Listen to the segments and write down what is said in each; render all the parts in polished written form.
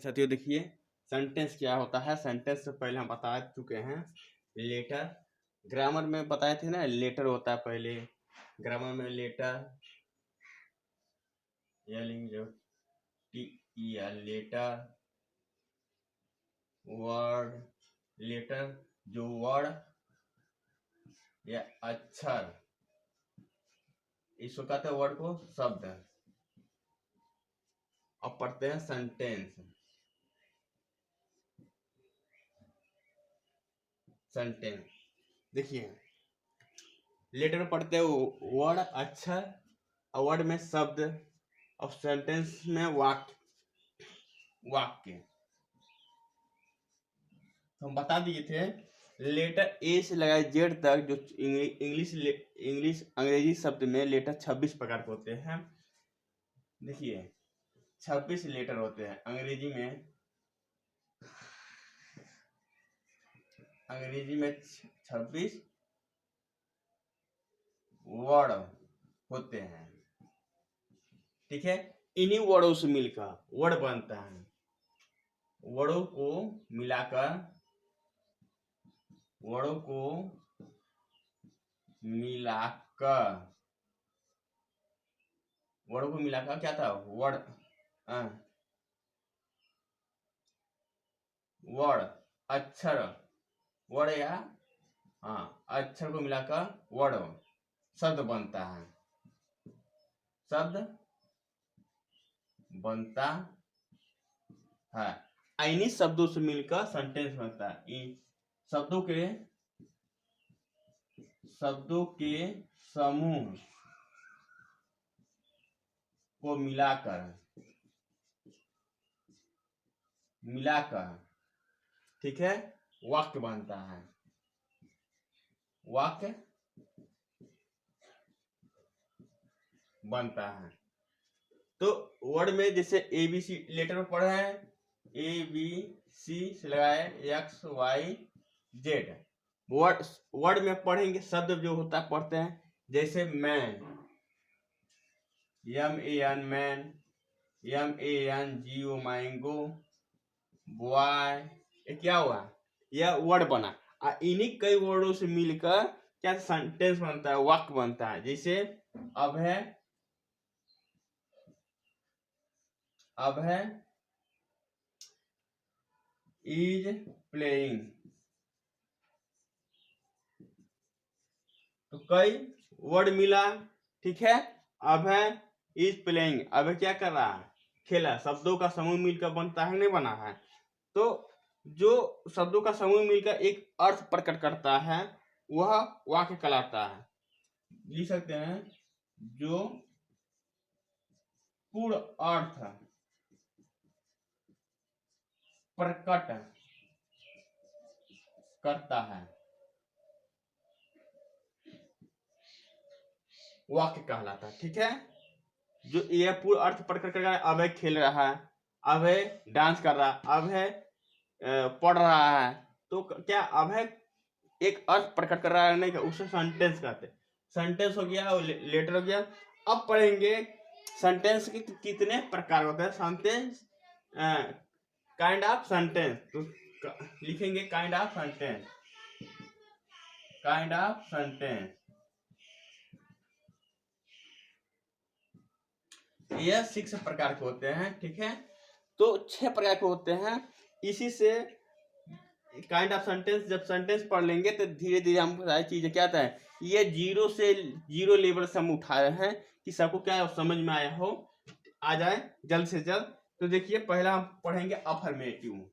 साथियों देखिए सेंटेंस क्या होता है। सेंटेंस से पहले हम बता चुके हैं। लेटर ग्रामर में बताए थे ना, लेटर होता है पहले ग्रामर में लेटर लेटर वर्ड लेटर जो वर्ड या अक्षर, इसको कहते हैं वर्ड को शब्द। अब पढ़ते हैं सेंटेंस। सेंटेंस देखिए लेटर पढ़ते हैं वर्ड अक्षर, वर्ड में शब्द और सेंटेंस में वाक्य। हम बता दिए थे लेटर ए से लगाए जेड तक जो इंग्लिश अंग्रेजी शब्द में लेटर 26 प्रकार के होते हैं। देखिए 26 लेटर होते हैं अंग्रेजी में 26 वर्ड होते हैं। ठीक है, इन्हीं वर्डों से मिलकर वर्ड बनता है। वर्डों को मिलाकर क्या था वर्ड अक्षर वर्ड या अक्षर को मिलाकर वर्ड शब्द बनता है। इन्हीं शब्दों से मिलकर सेंटेंस बनता है। इन शब्दों के समूह को मिलाकर ठीक है वाक्य बनता है। तो वर्ड में जैसे ए बी सी लेटर में पढ़े हैं, ए बी सी से लगाए एक्स वाई जेड। वर्ड में पढ़ेंगे शब्द जो होता है पढ़ते हैं, जैसे man MAN man, MANGO mango, boy. ये क्या हुआ, यह वर्ड बना। इन्हीं कई वर्डों से मिलकर क्या सेंटेंस बनता है, वाक्य बनता है। जैसे अब है इज प्लेइंग, तो कई वर्ड मिला। ठीक है, अब है इज प्लेइंग, अब क्या कर रहा है, खेला। शब्दों का समूह मिलकर बनता है, नहीं बना है। तो जो शब्दों का समूह मिलकर एक अर्थ प्रकट करता है वह वाक्य कहलाता है। लिख सकते हैं जो पूर्ण अर्थ प्रकट करता है वाक्य कहलाता है। ठीक है, जो यह पूर्ण अर्थ प्रकट कर रहा है, अब है खेल रहा है, अब है डांस कर रहा है, अब है पढ़ रहा है, तो क्या अब है एक अर्थ प्रकट कर रहा है, नहीं, उसे सेंटेंस कहते हैं। सेंटेंस हो गया, लेटर हो गया। अब पढ़ेंगे सेंटेंस के कितने प्रकार होते हैं। सेंटेंस काइंड ऑफ सेंटेंस, तो लिखेंगे काइंड ऑफ सेंटेंस। यह 6 प्रकार के होते हैं। ठीक है, तो 6 प्रकार के होते हैं। इसी से काइंड ऑफ सेंटेंस जब सेंटेंस पढ़ लेंगे तो धीरे धीरे हमको सारी चीजें क्या आता है, ये जीरो लेवल से हम उठाए हैं कि सबको क्या समझ में आया हो, आ जाए जल्द से जल्द। तो देखिए पहला हम पढ़ेंगे अफर्मेटिव।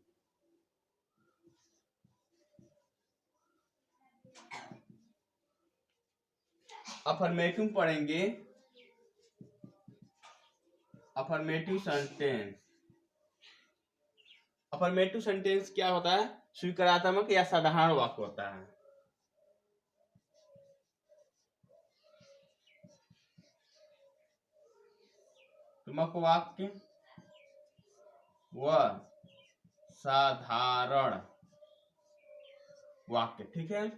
पढ़ेंगे अफर्मेटिव सेंटेंस। अफर्मेटिव सेंटेंस क्या होता है, स्वीकारात्मक या साधारण वाक्य होता है। वाक्य व साधारण वाक्य। ठीक है,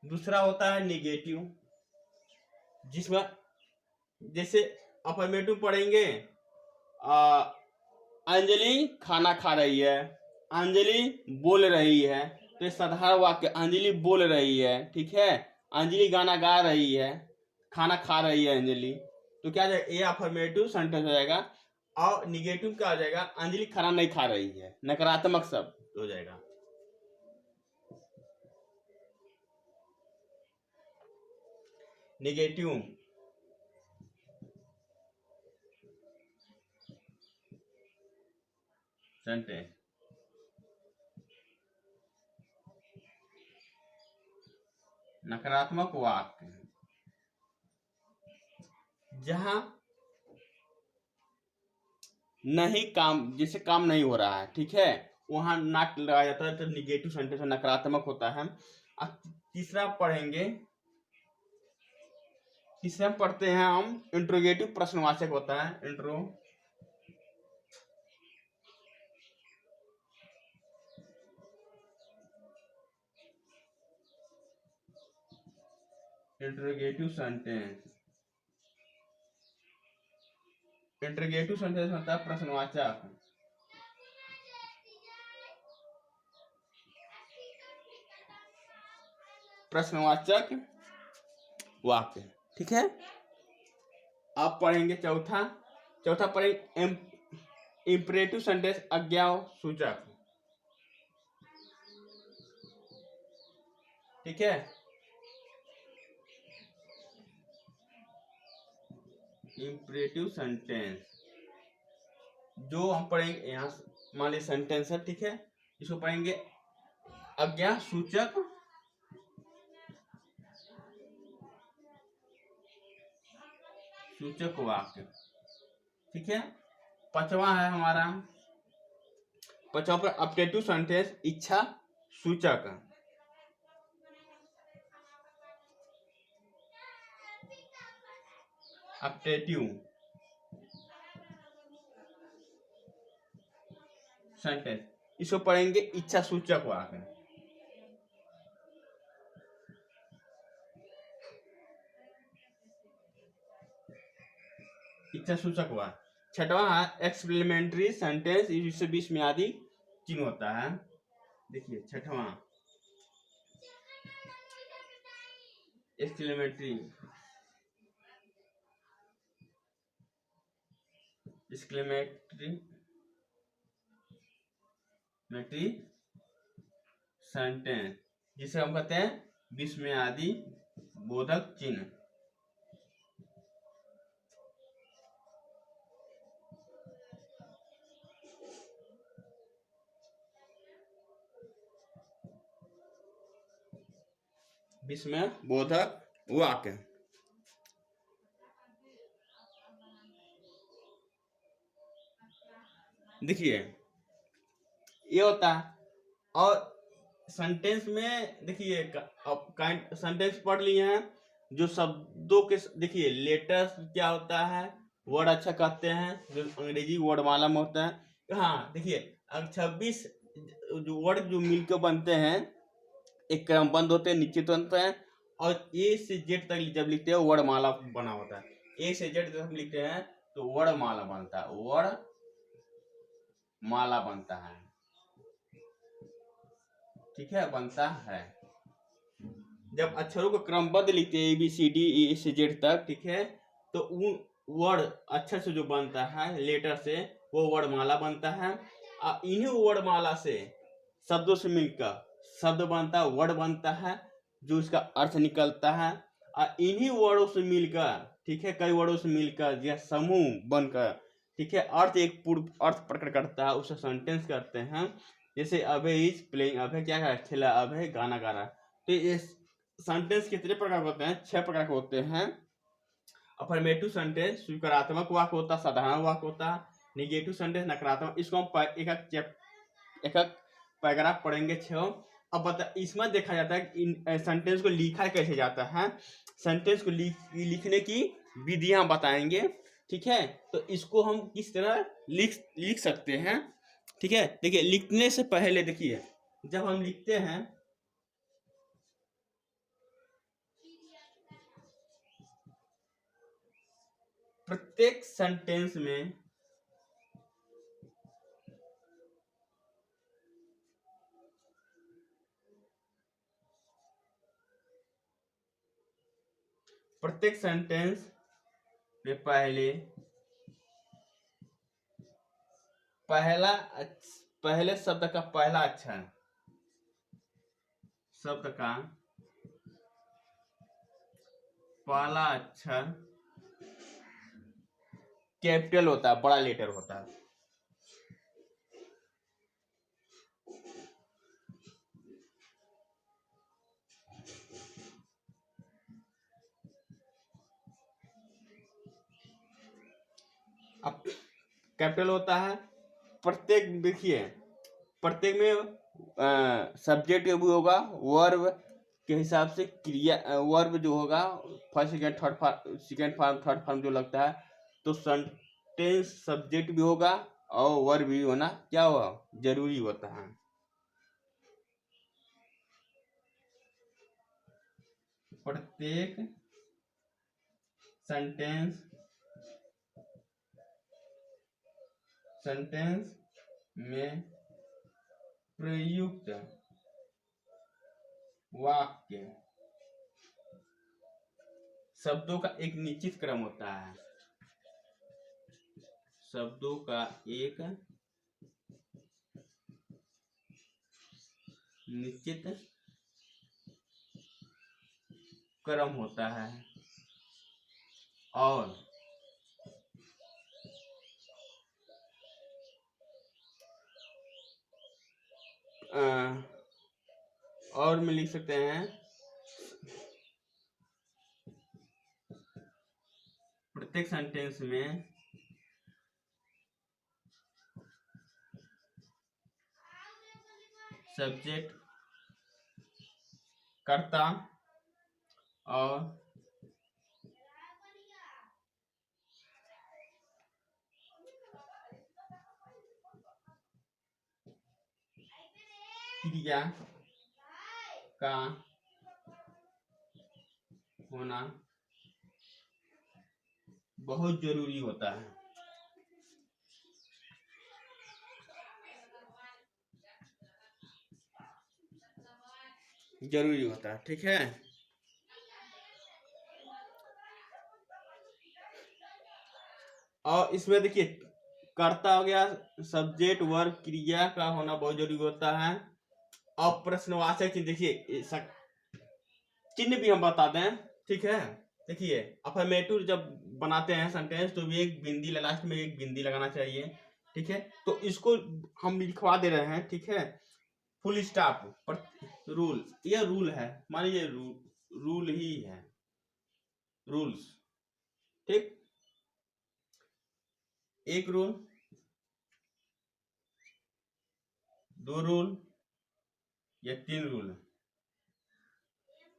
दूसरा होता है निगेटिव, जिसमें जैसे अफर्मेटिव पढ़ेंगे अंजलि खाना खा रही है, अंजलि बोल रही है। तो ये साधारण वाक्य, अंजलि बोल रही है, ठीक है, अंजलि गाना गा रही है, खाना खा रही है अंजलि। तो क्या हो जाएगा, ये अफर्मेटिव सेंटेंस हो जाएगा। और निगेटिव क्या हो जाएगा, अंजलि खाना नहीं खा रही है, नकारात्मक शब्द हो जाएगा। निगेटिव सेंटेंस, नकारात्मक वाक्य, जहां नहीं काम, जिससे काम नहीं हो रहा है, ठीक है, वहां नाक लगाया जाता है, तो निगेटिव सेंटेंस नकारात्मक होता है। अब तीसरा पढ़ेंगे, तीसरा पढ़ते हैं हम, इंट्रोगेटिव प्रश्नवाचक होता है। इंट्रोगेटिव सेंटेंस, इंट्रोगेटिव सेंटेंस होता है प्रश्नवाचक। प्रश्नवाचक वाक्य, ठीक है। अब पढ़ेंगे चौथा, चौथा पढ़ेंगे इंपरेटिव सेंटेंस, आज्ञा सूचक, ठीक है। इंपरेटिव सेंटेंस जो हम पढ़ेंगे, यहाँ मान लीजिए सेंटेंस है, ठीक है, इसको पढ़ेंगे आज्ञा सूचक सूचक वाक्य, ठीक है। पांचवा है हमारा, पांचवा पर अपडेटिव सेंटेंस, इच्छा सूचक, अपडेटिव सेंटेंस, इसको पढ़ेंगे इच्छा सूचक वाक्य। इच्छा सूचक वाक्य। छठवा है एक्सप्लेमेंट्री सेंटेंस, इससे बीच में आदि चिन्ह होता है। देखिए छठवा एक्सक्लेमेटरी, एक्सक्लेमेटरी सेंटेंस, जिसे हम कहते हैं विस्मय आदि बोधक चिन्ह। विस्मय बोधक वाक्य, देखिए ये होता है। और सेंटेंस में देखिए, अब काइंड सेंटेंस पढ़ लिए हैं, जो शब्दों के, देखिए लेटर्स क्या होता है, वर्ड अच्छा कहते हैं, जो अंग्रेजी वर्डमाला में होता है। हाँ देखिए, अब 26 जो वर्ड जो मिलकर बनते हैं, एक क्रमबद्ध होते हैं, निश्चित होते हैं, और ए से जेड तक जब लिखते हैं वर्णमाला बना होता है। ए से जेड तक हम लिखते हैं तो वर्णमाला बनता है, वर्णमाला बनता है, ठीक है, बनता है। जब अक्षरों को क्रमबद्ध लिखते हैं ABCD ए से जेड तक, ठीक है, तो उन वर्ड अक्षर से जो बनता है लेटर से, वो वर्णमाला बनता है। इन्हीं वर्णमाला से शब्दों से मिलकर शब्द बनता है, वर्ड बनता है, जो इसका अर्थ निकलता है। और इन्हीं वर्डों से मिलकर, ठीक है, कई वर्डों से मिलकर यह समूह बनकर, ठीक है, अर्थ एक पूर्ण अर्थ प्रकट करता है, उसे सेंटेंस करते हैं। जैसे अभय इज प्लेइंग, अभय क्या कर खेला, अभय गाना गा रहा। तो ये सेंटेंस कितने प्रकार के होते हैं, 6 प्रकार के होते हैं। अफर्मेटिव सेंटेंस स्वीकारात्मक वाक्य होता है, साधारण वाक्य होता है। निगेटिव सेंटेंस नकारात्मक। इसको हम एक एक पैराग्राफ पढ़ेंगे 6। अब बता, इसमें देखा जाता है कि इन सेंटेंस को लिखा कैसे जाता है, सेंटेंस को लिखने की विधियां बताएंगे, ठीक है। तो इसको हम किस तरह लिख सकते हैं, ठीक है। देखिए लिखने से पहले, देखिए जब हम लिखते हैं, प्रत्येक सेंटेंस में प्रत्येक सेंटेंस में पहले शब्द का पहला अक्षर, शब्द का पहला अक्षर कैपिटल होता है, बड़ा लेटर होता है। अब कैपिटल होता है। प्रत्येक देखिए, प्रत्येक में सब्जेक्ट भी होगा, वर्ब के हिसाब से क्रिया, वर्ब जो होगा first second third form, second form third form जो लगता है, तो सेंटेंस सब्जेक्ट भी होगा और वर्ब भी होना क्या हुआ, जरूरी होता है। प्रत्येक सेंटेंस में प्रयुक्त वाक्य शब्दों का एक निश्चित क्रम होता है, शब्दों का एक निश्चित क्रम होता है और में लिख सकते हैं प्रत्येक सेंटेंस में सब्जेक्ट, कर्ता और क्रिया का होना बहुत जरूरी होता है। जरूरी होता है, ठीक है। और इसमें देखिए, कर्ता हो गया, सब्जेक्ट, वर्ब, क्रिया का होना बहुत जरूरी होता है। और प्रश्नवाचक चिन्ह, देखिए चिन्ह भी हम बता दें, ठीक है। देखिए अफर्मेटिव जब बनाते हैं सेंटेंस तो भी एक बिंदी, लास्ट में एक बिंदी लगाना चाहिए, ठीक है। तो इसको हम लिखवा दे रहे हैं, ठीक है। फुल स्टॉप रूल, यह रूल है, मान लीजिए रूल ही है, रूल्स, ठीक। एक रूल, दो रूल, या तीन रूल,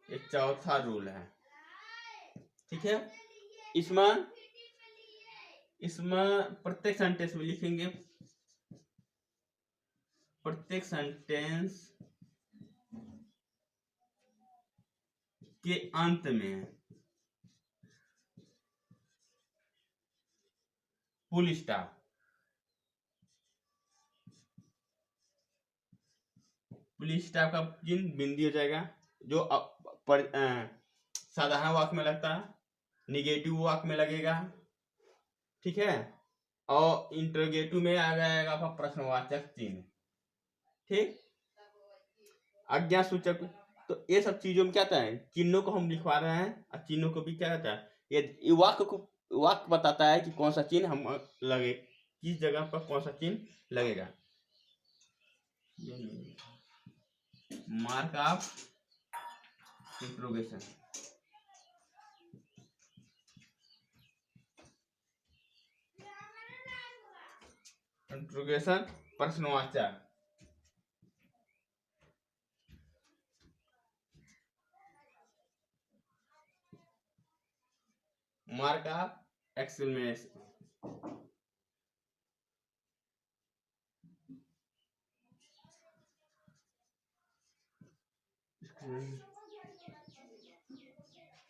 एक चौथा रूल है, ठीक है। इसमें प्रत्येक सेंटेंस में लिखेंगे, प्रत्येक सेंटेंस के अंत में फुल स्टॉप, फुल स्टॉप का चिन्ह बिंदी हो जाएगा, जो साधारण वाक्य में लगता है, निगेटिव वाक्य में लगेगा, ठीक है। और इंटरोगेटिव में आ जाएगा आपका प्रश्नवाचक चिन्ह, ठीक। आज्ञा सूचक, तो ये सब चीजों में क्या होता है, चिन्हों को हम लिखवा रहे हैं, और चिन्हों को भी क्या होता है, ये वाक्य बताता है कि कौन सा चिन्ह हम लगे, किस जगह पर कौन सा चिन्ह लगेगा। मार्क ऑफ इंट्रोगेशन, इंट्रोगेशन प्रश्नवाचक, मार्क ऑफ एक्सक्लेमेशन,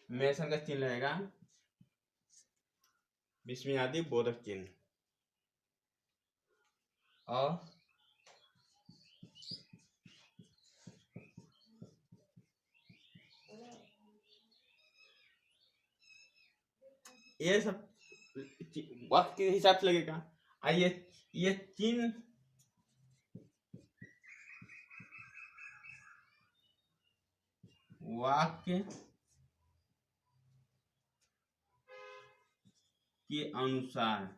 मेंशन का चिन्ह रहेगा विस्मयादि बोधक चिन्ह, और ये सब वाक्य के हिसाब से लगेगा। आइए ये चीन वाक्य के अनुसार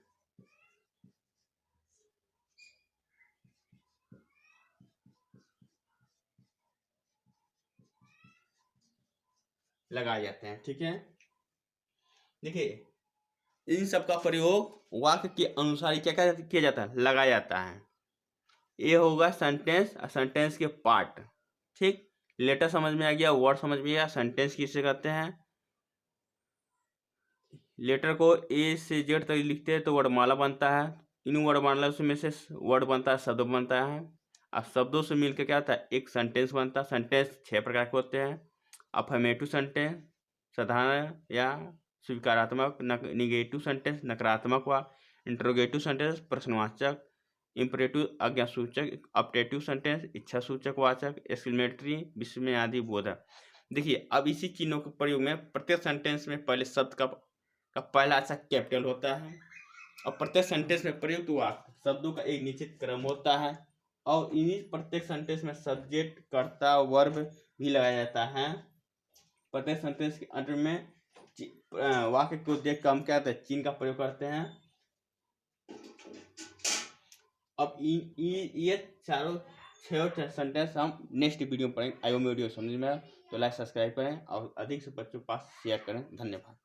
लगाए जाते हैं। ठीक है, देखिए इन सब का प्रयोग वाक्य के अनुसार ही क्या किया जाता है, लगाया जाता है। ये होगा सेंटेंस, सेंटेंस के पार्ट। ठीक, लेटर समझ में आ गया, वर्ड समझ में आया, सेंटेंस किसे कहते हैं। लेटर को ए से जेड तक लिखते हैं तो वर्णमाला बनता है। इन वर्णमाला में से वर्ड बनता है, शब्द बनता है। अब शब्दों से मिलकर क्या होता है, एक सेंटेंस बनता है। सेंटेंस 6 प्रकार के होते हैं। अफर्मेटिव सेंटेंस, साधारण या स्वीकारात्मक, निगेटिव सेंटेंस, नकारात्मक व इंटरोगेटिव सेंटेंस, प्रश्नवाचक, इंपरेटिव आज्ञासूचक, ऑप्टेटिव सेंटेंस, इच्छा सूचक वाचक, एक्सक्लेमेटरी, विस्मयादि बोधक। देखिए अब इसी चिन्हों के प्रयोग में प्रत्येक सेंटेंस में पहले शब्द का पहला अक्षर कैपिटल होता है और प्रत्येक सेंटेंस में प्रयुक्त वाक्य शब्दों का एक निश्चित क्रम होता है और इन्हीं प्रत्येक सेंटेंस में सब्जेक्ट, कर्ता, वर्ब भी लगाया जाता है। प्रत्येक सेंटेंस के अंत में वाक्य को देख कर हम क्या कहते हैं, चिन्ह का प्रयोग करते हैं। अब ये चारों 6 सेंटेंस हम नेक्स्ट वीडियो में पढ़ेंगे। आयो वीडियो समझ में आया तो लाइक सब्सक्राइब करें और अधिक से बच्चों के पास शेयर करें। धन्यवाद।